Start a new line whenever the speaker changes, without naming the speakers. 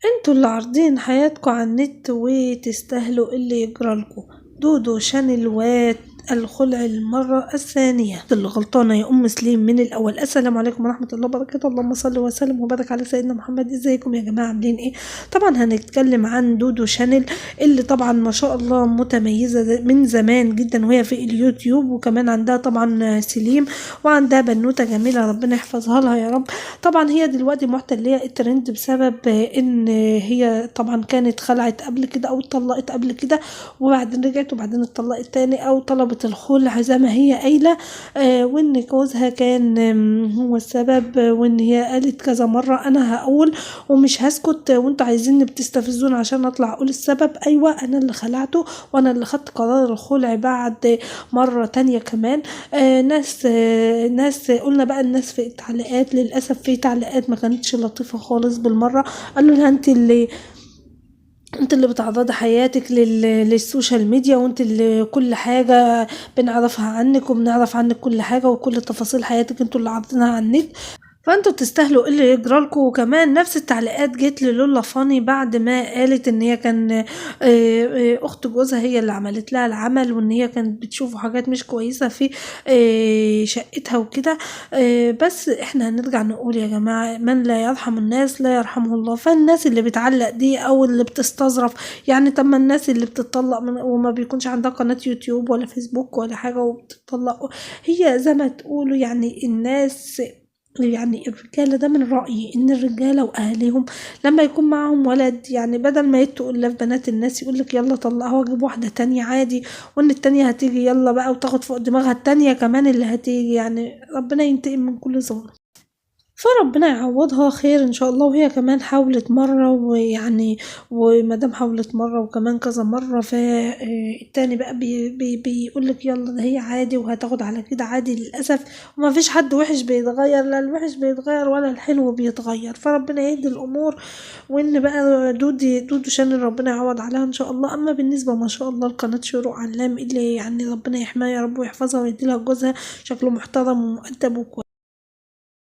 انتوا اللي عارضين حياتكوا على النت وتستاهلوا اللي يجرالكوا. دودو شانل الخلع المرة الثانية اللي غلطانة يا أم سليم من الأول. السلام عليكم ورحمة الله وبركاته، اللهم صل وسلم وبارك على سيدنا محمد. ازيكم يا جماعة، عاملين ايه؟ طبعا هنتكلم عن دودو شانل اللي طبعا ما شاء الله متميزة من زمان جدا وهي في اليوتيوب، وكمان عندها طبعا سليم وعندها بنوتة جميلة ربنا يحفظها لها يا رب. طبعا هي دلوقتي محتلية الترند بسبب ان هي طبعا كانت خلعت قبل كده او اتطلقت قبل كده، وبعدين رجعت وبعدين اتطلقت تاني او طلبت الخلع زي ما هي قايله. وان جوزها كان هو السبب، وان هي قالت كذا مره انا هقول ومش هسكت، وانتوا عايزيني بتستفزون عشان اطلع اقول السبب. ايوه انا اللي خلعته وانا اللي خدت قرار الخلع بعد مره تانية كمان. ناس قلنا بقى، الناس في التعليقات للاسف في تعليقات ما كانتش لطيفه خالص بالمره. قالوا لها انت اللي بتعرضي حياتك للسوشيال ميديا، وانت اللي كل حاجة بنعرفها عنك وبنعرف عنك كل حاجة وكل تفاصيل حياتك انتوا اللي عارضينها على النت، فانتوا تستاهلوا اللي يجرالكوا. وكمان نفس التعليقات جت للولا فاني بعد ما قالت ان هي كان اخت جوزها هي اللي عملت لها العمل، وان هي كانت بتشوف حاجات مش كويسة في شقتها وكده. بس احنا هنرجع نقول يا جماعة، من لا يرحم الناس لا يرحمه الله. فالناس اللي بتعلق دي او اللي بتستظرف، يعني طب ما الناس اللي بتطلق وما بيكونش عندها قناة يوتيوب ولا فيسبوك ولا حاجة وبتطلق، هي زي ما تقولوا يعني الناس، يعني الرجالة ده من رأيي ان الرجالة واهاليهم لما يكون معاهم ولد، يعني بدل ما يتقوا الا في بنات الناس يقولك يلا طلقها واجيب واحدة تانية عادي، وان التانية هتيجي يلا بقى وتاخد فوق دماغها التانية كمان اللي هتيجي. يعني ربنا ينتقم من كل ظالم، فربنا يعوضها خير ان شاء الله. وهي كمان حاولت مرة، ويعني ومادام حاولت مرة وكمان كذا مرة، فالتاني بقى بيقول لك يلا ده هي عادي وهتاخد على كده عادي. للأسف وما فيش حد وحش بيتغير، لا الوحش بيتغير ولا الحلو بيتغير، فربنا يهدي الأمور. وإن بقى دودو شان ربنا يعوض عليها إن شاء الله. أما بالنسبة ما شاء الله لقناة شروق علام اللي يعني ربنا يحميها يا رب ويحفظها ويديلها جوزها شكله محترم ومؤدب وكويس.